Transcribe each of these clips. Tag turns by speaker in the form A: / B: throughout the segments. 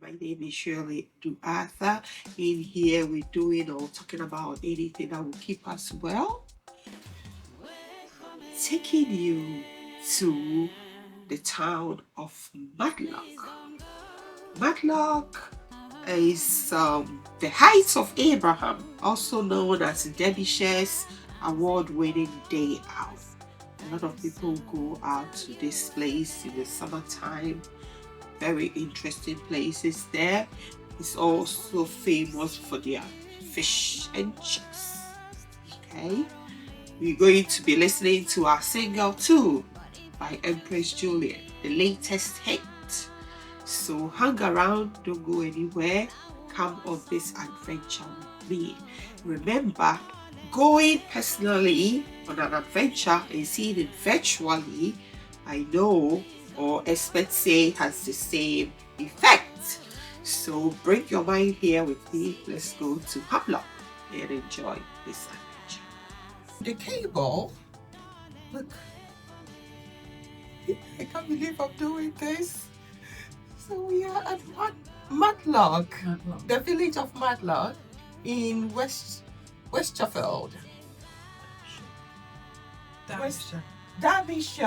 A: My name is Shirley Du Arthur. In here, we're doing or talking about anything that will keep us well. Taking you to the town of Matlock. Matlock is the Heights of Abraham, also known as Derbyshire's award-winning day out. A lot of people go out to this place in the summertime. Very interesting places there. It's also famous for their fish and chips. Okay, we're going to be listening to our single too by Empress Juliet, the latest hit. So hang around, don't go anywhere. Come on this adventure with me. Remember, going personally on an adventure and seeing it virtually, I know, or experts say, has the same effect. So bring your mind here with me. Let's go to Matlock and enjoy this adventure. The cable, look, I can't believe I'm doing this. So we are at Matlock, the village of Matlock in Westerfield. Derbyshire.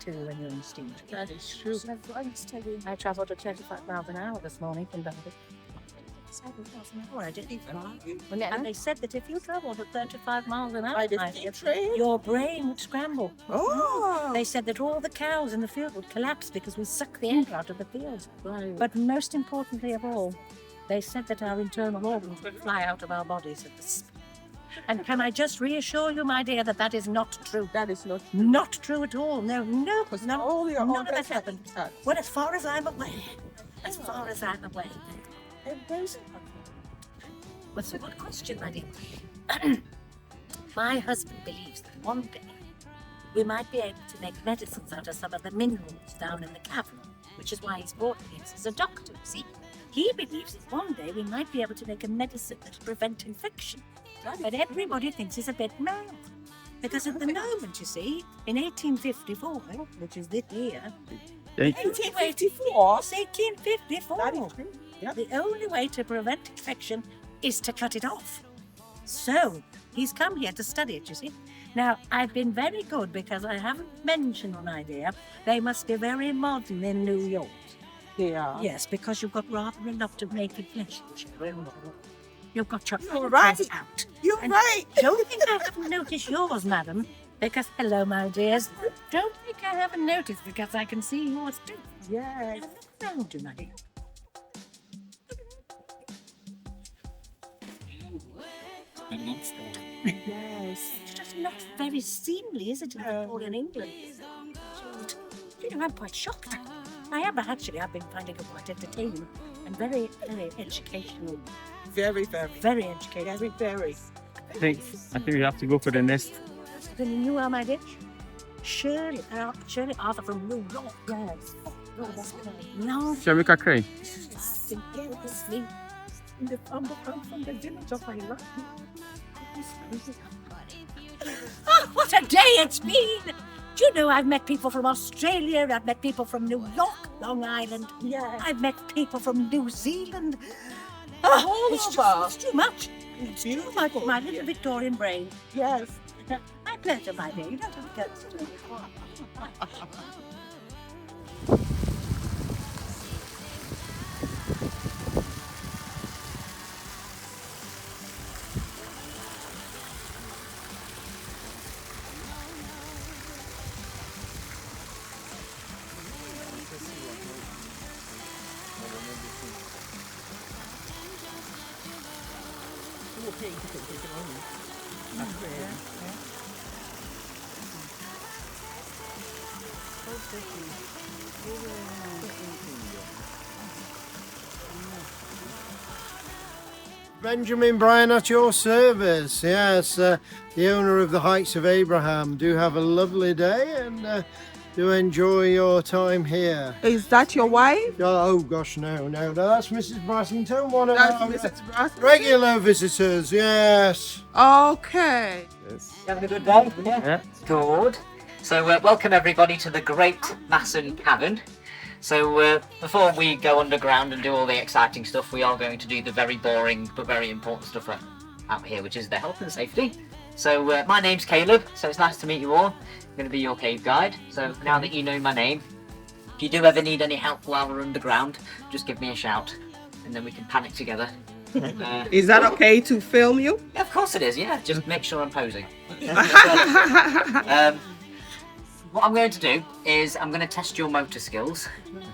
B: To when you're in steam.
C: That is true.
B: I travelled at 25 miles an hour this morning from Derby. 7 miles an hour, I didn't even. And they said that if you travelled at 35 miles an hour,
C: By the steam train?
B: your brain would scramble.
C: Oh.
B: They said that all the cows in the field would collapse because we suck the air out of the fields.
C: Right.
B: But most importantly of all, they said that our internal organs would fly out of our bodies at the speed. And can I just reassure you, my dear, that is not true.
C: That is not
B: Not true at all. No,
C: all your
B: none of that
C: organs
B: happened.
C: have-
B: Well, as far as I'm aware, What's a good question, my dear? My husband believes that one day we might be able to make medicines out of some of the minerals down in the cavern, which is why he's brought me as a doctor, see? He believes that one day we might be able to make a medicine that will prevent infection. But everybody thinks he's a bit mad. Because at the moment, you see, in 1854, which is this year,
C: 1854?
B: It's 1854.
C: That is true. Yep.
B: The only way to prevent infection is to cut it off. So, he's come here to study it, you see. Now, I've been very good because I haven't mentioned, my dear, they must be very modern in New York.
C: Yeah.
B: Yes, because you've got rather enough to make it flesh. You've got your
C: You're right.
B: out.
C: You're
B: And
C: right.
B: Don't think I haven't noticed yours, madam, because, hello, my dears. Don't think I haven't noticed because I can see yours too.
C: Yes.
B: Around you, my dear.
C: Yes.
B: It's just not very seemly, is it, in Victorian England? You know, I'm quite shocked. I am, but actually, I've been finding it quite entertaining and very, very educational.
C: Very, very.
B: Very educational.
C: Very, very.
D: I think we have to go for the next.
B: Then you are, my dear? Shirley Arthur from New York. Yes. Oh, that's no.
D: Shamika Crane.
C: I'm from the village of Iraq.
B: Oh, what a day it's been! Do you know, I've met people from Australia, I've met people from New York, Long Island.
C: Yeah.
B: I've met people from New Zealand.
C: All
B: It's
C: over.
B: too much. It's too much for my little Victorian brain.
C: Yes.
B: My pleasure, my dear. You don't have to go.
E: Benjamin Bryan at your service. Yes, the owner of the Heights of Abraham. Do have a lovely day, and to enjoy your time here.
A: Is that your wife?
E: Oh gosh, no. That's Mrs. Brassington, one of
A: That's
E: our
A: Mrs. Brass.
E: regular visitors, yes.
A: Okay.
F: Having a good day?
D: Yeah.
F: Good. So, welcome everybody to the Great Masson Cavern. So, before we go underground and do all the exciting stuff, we are going to do the very boring but very important stuff out here, which is the health and safety. So, my name's Caleb, so it's nice to meet you all. I'm going to be your cave guide. So, now that you know my name, if you do ever need any help while we're underground, just give me a shout, and then we can panic together.
A: Is that okay to film you?
F: Yeah, of course it is, yeah. Just make sure I'm posing. What I'm going to do is I'm going to test your motor skills,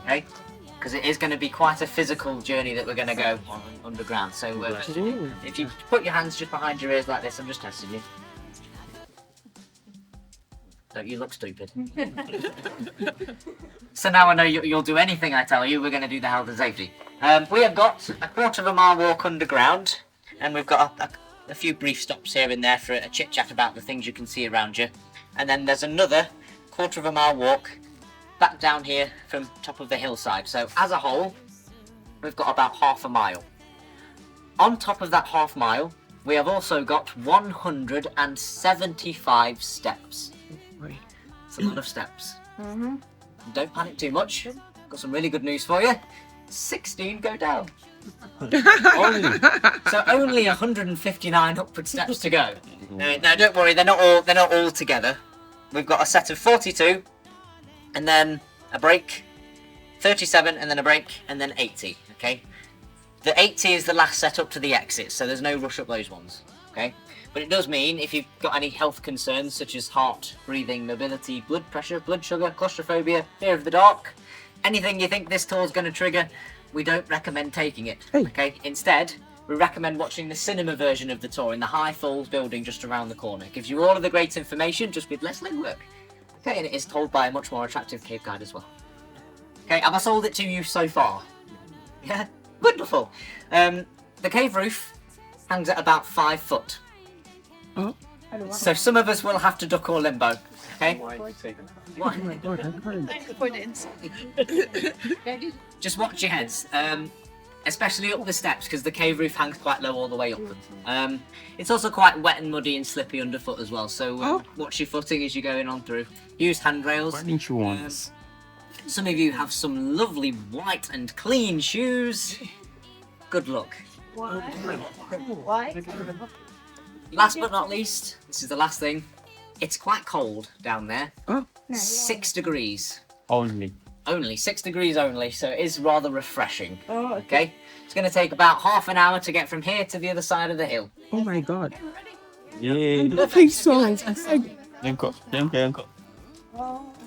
F: okay? Because it is going to be quite a physical journey that we're going to go on underground. So if you put your hands just behind your ears like this, I'm just testing you. Don't you look stupid? So now I know you'll do anything I tell you. We're going to do the health and safety. We have got a quarter of a mile walk underground, and we've got a few brief stops here and there for a chit chat about the things you can see around you. And then there's another quarter of a mile walk back down here from top of the hillside. So as a whole, we've got about half a mile. On top of that half mile, we have also got 175 steps. It's a lot of steps. Don't panic too much. Got some really good news for you. 16 go down. So only 159 upward steps to go. Now don't worry, they're not all together. We've got a set of 42, and then a break, 37, and then a break, and then 80. Okay, the 80 is the last set up to the exit, so there's no rush up those ones. Okay, but it does mean if you've got any health concerns such as heart, breathing, mobility, blood pressure, blood sugar, claustrophobia, fear of the dark, anything you think this tour is going to trigger, we don't recommend taking it. Okay, instead, we recommend watching the cinema version of the tour in the High Falls building just around the corner. It gives you all of the great information just with less legwork. Okay, and it is told by a much more attractive cave guide as well. Okay, have I sold it to you so far? Yeah, wonderful. The cave roof hangs at about 5 foot.
A: Oh.
F: So some of us will have to duck or limbo. Okay? Just watch your heads. Especially up the steps, because the cave roof hangs quite low all the way up. It's also quite wet and muddy and slippy underfoot as well, so watch your footing as you're going on through. Use handrails. Some of you have some lovely white and clean shoes. Good luck.
B: Why?
F: Last but not least, this is the last thing. It's quite cold down there. 6 degrees. Only 6 degrees only, so it is rather refreshing. Okay? It's going to take about half an hour to get from here to the other side of the hill.
A: Oh my God.
D: Yeah.
A: I think so.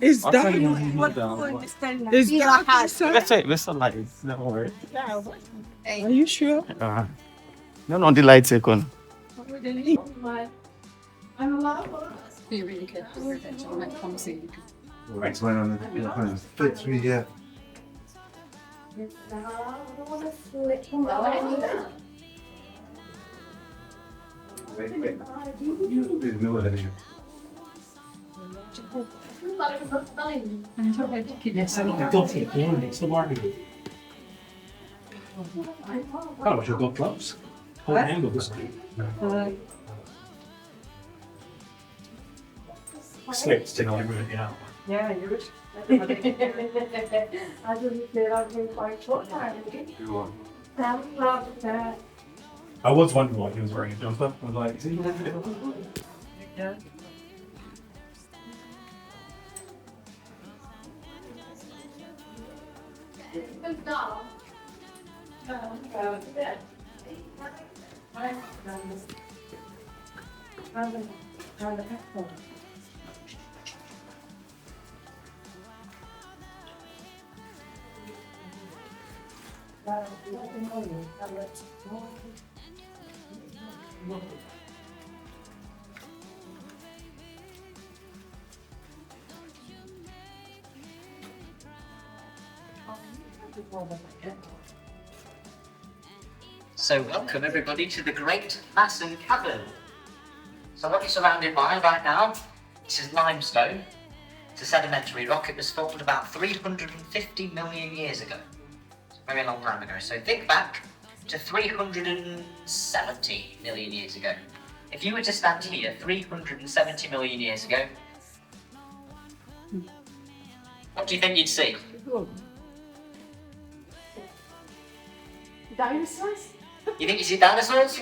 A: Is that? Is that?
D: Let's take this one like this. Don't worry.
A: Are you sure?
D: No, the light second.
G: Be really good. Promising.
H: Right, so on the fit through here.
I: Oh, you've got gloves. Whole angle this slipped to not ruin it out.
C: Yeah, you would. I didn't feel I've been quite short time.
I: I was wondering why he was wearing a jumper. I was like, is he?
C: Yeah.
F: So welcome everybody to the Great Masson Cavern. So what you're surrounded by right now, this is limestone. It's a sedimentary rock. It was formed about 350 million years ago. It's a very long time ago. So think back to 370 million years ago. If you were to stand here 370 million years ago, what do you think you'd see?
G: Dinosaurs?
F: You think you see dinosaurs?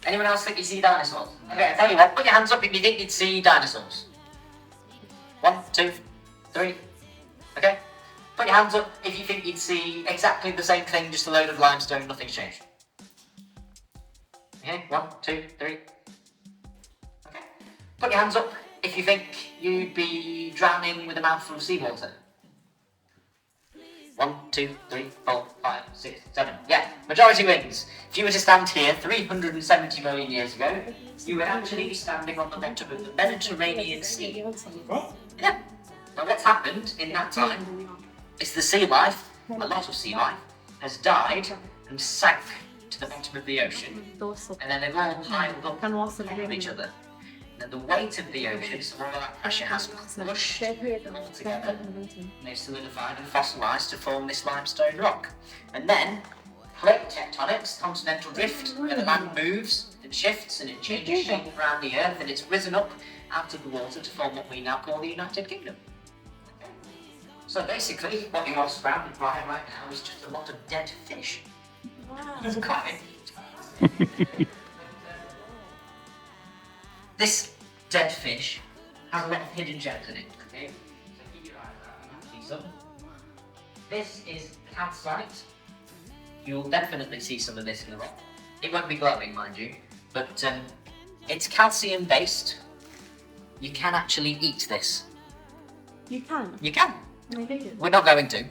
F: Anyone else think you see dinosaurs? Okay, I'll tell you what, put your hands up if you think you'd see dinosaurs. 1, 2, 3. Okay? Put your hands up if you think you'd see exactly the same thing, just a load of limestone, nothing's changed. Okay, 1, 2, 3. Okay. Put your hands up if you think you'd be drowning with a mouthful of seawater. 1, 2, 3, 4, 5, 6, 7. Yeah, majority wins. If you were to stand here 370 million years ago, you would actually be standing on the bottom of the Mediterranean Sea. Yeah. Now what's happened in that time is the sea life, a lot of sea life, has died and sank to the bottom of the ocean. And then they've all piled up on each other. And the weight of the ocean, so all that pressure has pushed them all together, and they've solidified and fossilised to form this limestone rock. And then, plate tectonics, continental drift, where the land moves and shifts and it changes shape around the earth, and it's risen up out of the water to form what we now call the United Kingdom. So basically, what you are surrounded by right now is just a lot of dead fish. It's quite This dead fish has a lot of hidden gems in it, okay? So keep your eyes out, you can see some. This is calcite. You'll definitely see some of this in the rock. It won't be glowing, mind you, but it's calcium based. You can actually eat this.
G: You can.
F: You can.
G: I think it.
F: We're not going to.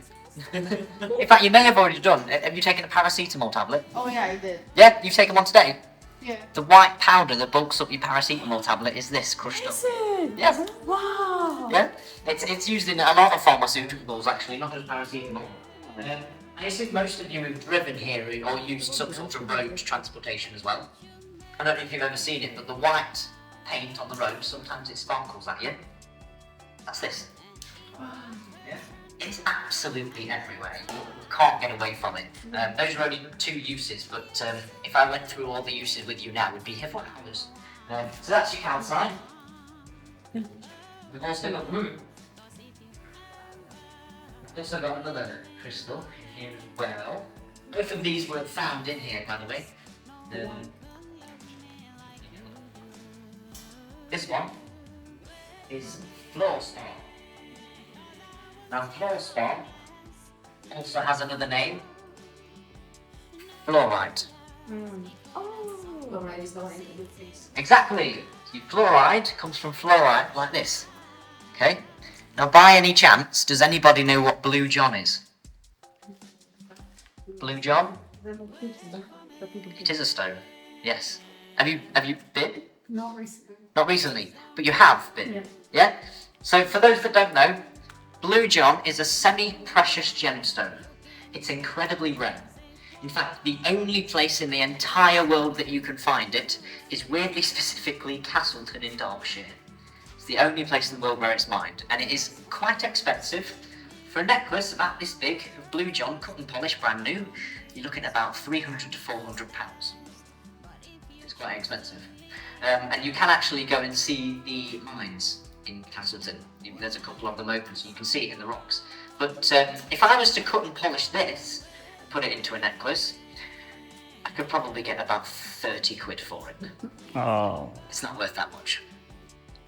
F: In fact, you may have already done. Have you taken a paracetamol tablet?
G: Oh yeah, I did.
F: Yeah, you've taken one today?
G: Yeah.
F: The white powder that bulks up your paracetamol tablet is this crushed up.
G: Is it?
F: Yeah.
G: Wow.
F: Yeah. It's used in a lot of pharmaceuticals actually, not just paracetamol. I assume most of you have driven here or used some sort of road transportation as well. I don't know if you've ever seen it, but the white paint on the road, sometimes it sparkles at you. That's this. Yeah. It's absolutely everywhere. You can't get away from it. Those are only 2 uses, but if I went through all the uses with you now, we'd be here for hours. So that's your calcite. We've also got We've also got another crystal here as well. Both of these were found in here, by the way. This one is fluorspar. Now fluorspar also has another name, fluorite.
G: Oh. Fluoride is the one in the face.
F: Exactly. So fluoride comes from fluorite like this. Okay. Now, by any chance, does anybody know what Blue John is? Blue John? It is a stone. Yes. Have you been?
G: Not recently.
F: Not recently, but you have been.
G: Yeah.
F: Yeah? So for those that don't know, Blue John is a semi-precious gemstone. It's incredibly rare. In fact, the only place in the entire world that you can find it is weirdly specifically Castleton in Derbyshire. It's the only place in the world where it's mined, and it is quite expensive. For a necklace about this big of Blue John, cut and polished, brand new, you're looking at about £300 to £400. It's quite expensive. And you can actually go and see the mines in Castleton. There's a couple of them open, so you can see it in the rocks. But if I was to cut and polish this and put it into a necklace, I could probably get about 30 quid for it.
D: Oh.
F: It's not worth that much.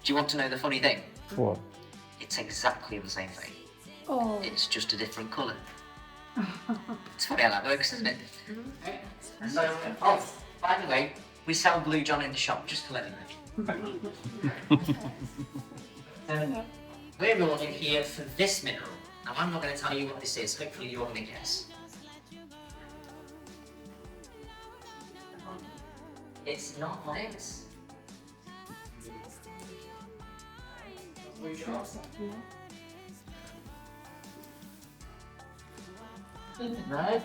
F: Do you want to know the funny thing?
D: What?
F: It's exactly the same thing.
G: Oh.
F: It's just a different colour. It's funny how that works, isn't it? So, oh, by the way, we sell Blue John in the shop, just to let you know. We're all in here for this mineral. Now, I'm not going to tell you what this is. Hopefully you're going to guess. It's not this. No.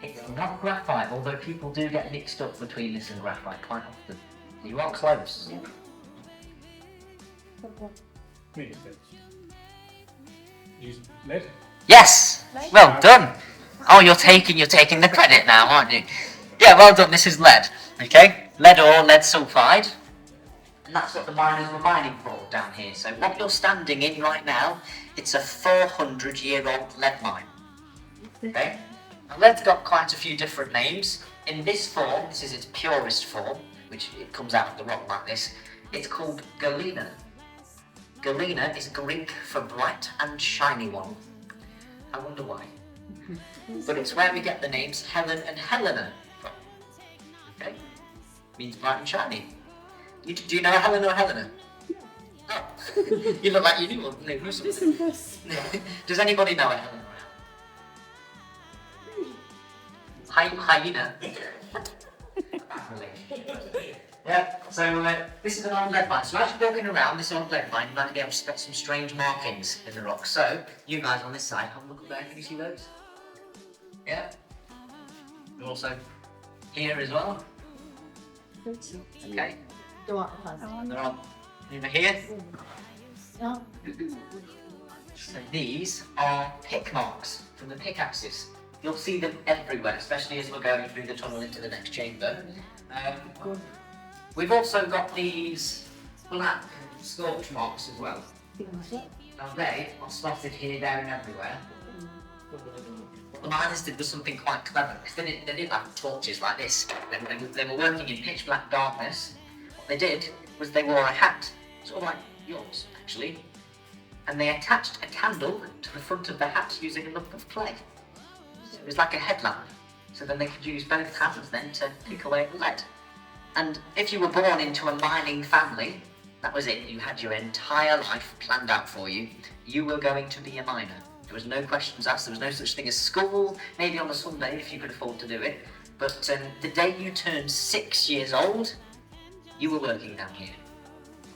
F: It's not graphite, although people do get mixed up between this and graphite quite often. You are close.
I: Lead?
F: Yes. Well done. Oh, you're taking the credit now, aren't you? Yeah, well done. This is lead. Okay, lead ore, lead sulfide, and that's what the miners were mining for down here. So what you're standing in right now, it's a 400-year-old lead mine. Okay. Now, lead's got quite a few different names. In this form, this is its purest form, which it comes out of the rock like this. It's called galena. Galena is Greek for bright and shiny one. I wonder why. But it's where we get the names Helen and Helena from. Okay? Means bright and shiny. Do you know Helen or Helena? Oh. You look like you knew something. Does anybody know a Helen or Helena? Hyena. Yeah, so this is an old lead mine. So as you're walking around this old lead mine, you might be able to spot some strange markings in the rock. So, you guys on this side, have a look up there. Can you see those? Yeah? They're also here as well. Okay. They're on over here. So these are pick marks from the pickaxes. You'll see them everywhere, especially as we're going through the tunnel into the next chamber. We've also got these black scorch marks as well. Now they are spotted here, there and everywhere. What the miners did was something quite clever, because they didn't have torches like this. They were working in pitch black darkness. What they did was they wore a hat, sort of like yours actually, and they attached a candle to the front of the hat using a lump of clay. So it was like a headlamp, so then they could use both hands then to pick away at the lead. And if you were born into a mining family, that was it. You had your entire life planned out for you. You were going to be a miner. There was no questions asked. There was no such thing as school, maybe on a Sunday if you could afford to do it. But the day you turned 6 years old, you were working down here.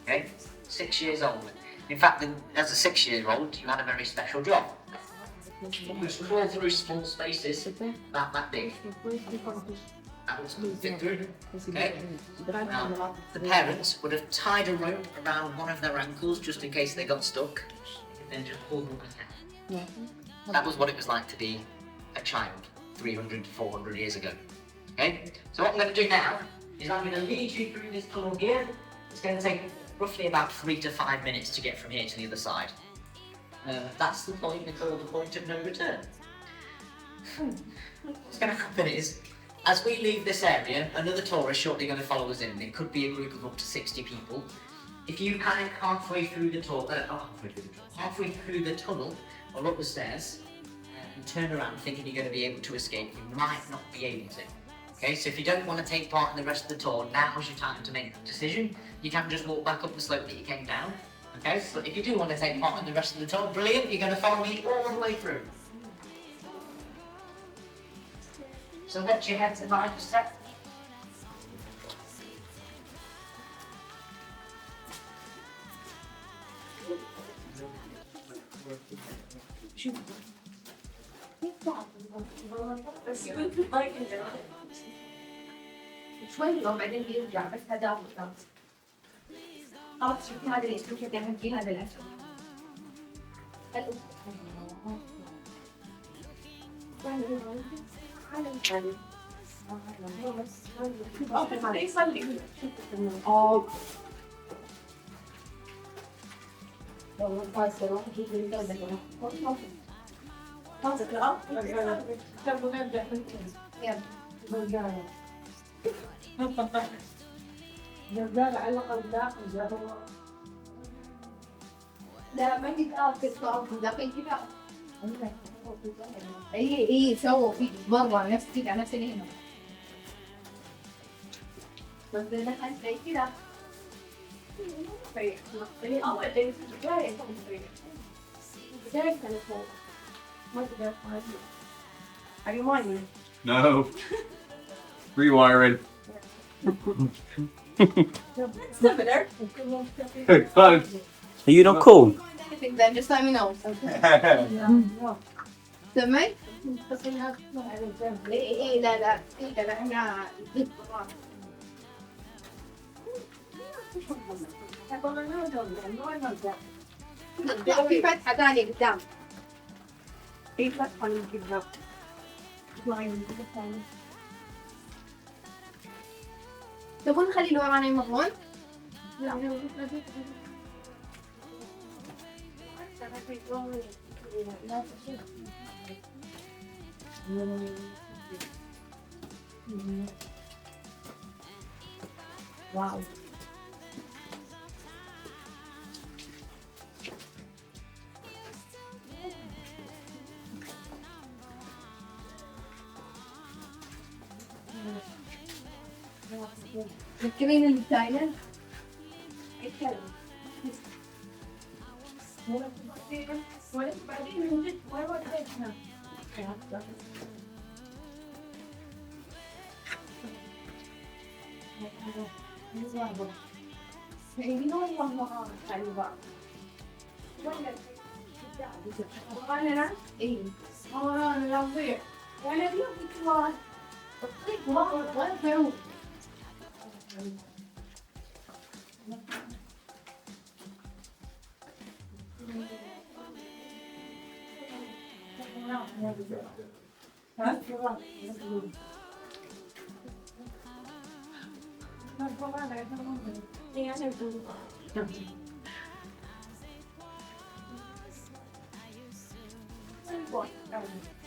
F: Okay? 6 years old. In fact, as a 6-year-old, you had a very special job. You would crawl through small spaces about that big. Okay. Now, the parents would have tied a rope around one of their ankles just in case they got stuck, and then just pulled them ahead. That was what it was like to be a child 300 to 400 years ago. Okay, so what I'm going to do now is I'm going to lead you through this tunnel here. It's going to take roughly about 3 to 5 minutes to get from here to the other side. That's the point we call the point of no return. What's going to happen is, as we leave this area, another tour is shortly going to follow us in. It could be a group of up to 60 people. If you panic halfway through the tunnel or up the stairs, and turn around thinking you're going to be able to escape, you might not be able to. Okay, so if you don't want to take part in the rest of the tour, now's your time to make that decision. You can just walk back up the slope that you came down. Okay, but if you do want to take part in the rest of the tour, brilliant, you're going to follow me all the way through. So let your head to mind a step.
G: شوي لو بعدين بيرجع بس هذا أفضل. خلاص شوفي هذا اللي شوفي تعمل فيه هذا الأسود. لا ما تتأكد صار دقيقة كذا. اي سووا في مرة نفس كذا نفس اللي هنا. بس دخلت زي كذا. أول شيء جاي جاي كان فوق. ما تقدر تفهم. Are you mining?
D: No. Rewiring. Fun. Are you not cool?
G: Anything then, just let me know. سمعت؟ بس إنها إيه لا لا إيه لا أنا لا في فتحة ثانية قدام. في فتحة قدام. تبون نخلي اللي ورانا يمرون؟ لا. واو. تذكرين اللي تايلاند؟ يتكلم. ولا بعدين من جد وين وديتنا؟ بعيدين والله على بعض. وأنا إيه أنا لا أضيع وأنا اليوم كمان الطريق واحد غير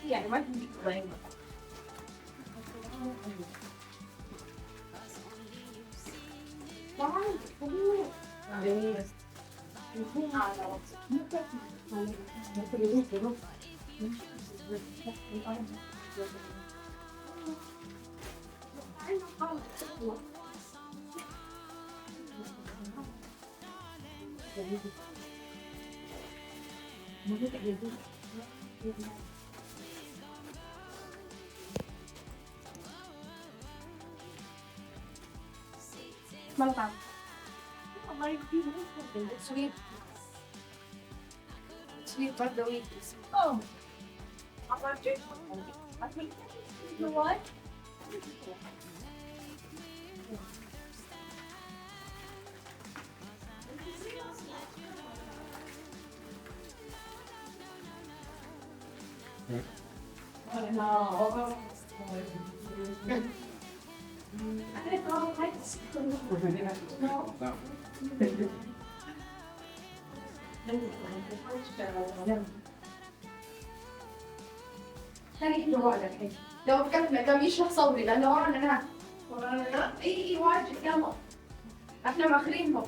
G: يعني ما تجيك وين مطعم الله يهديك سويت سويت بردوي اوه عطاك what لو فكرت قام يشرح صوتي لانه ورانا اي واجد يلا احنا ماخرينهم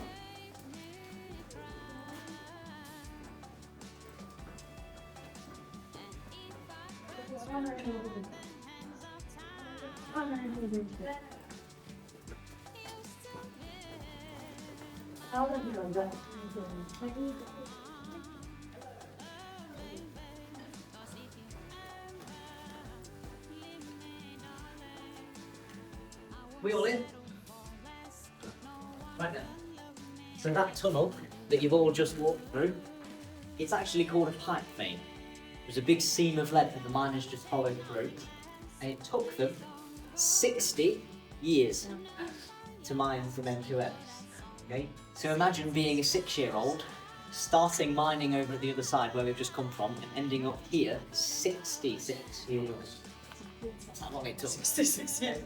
F: We all in? Right then. So that tunnel that you've all just walked through, it's actually called a pipe vein. It was a big seam of lead that the miners just followed through, and it took them 60 years to mine from M2M. Okay? So imagine being a 6-year-old, starting mining over at the other side where we've just come from, and ending up here 66 years. That's how long it took. 66 years.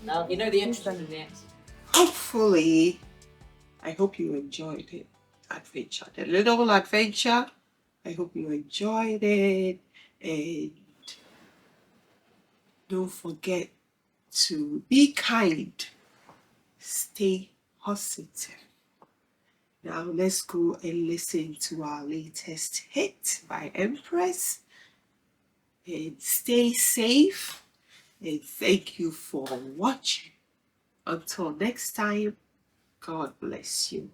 F: Now, you know the entrance and the exit.
A: Hopefully, I hope you enjoyed it. Adventure, the little adventure. I hope you enjoyed it, and don't forget to be kind, stay positive. Now let's go and listen to our latest hit by Empress, and stay safe, and thank you for watching. Until next time, God bless you.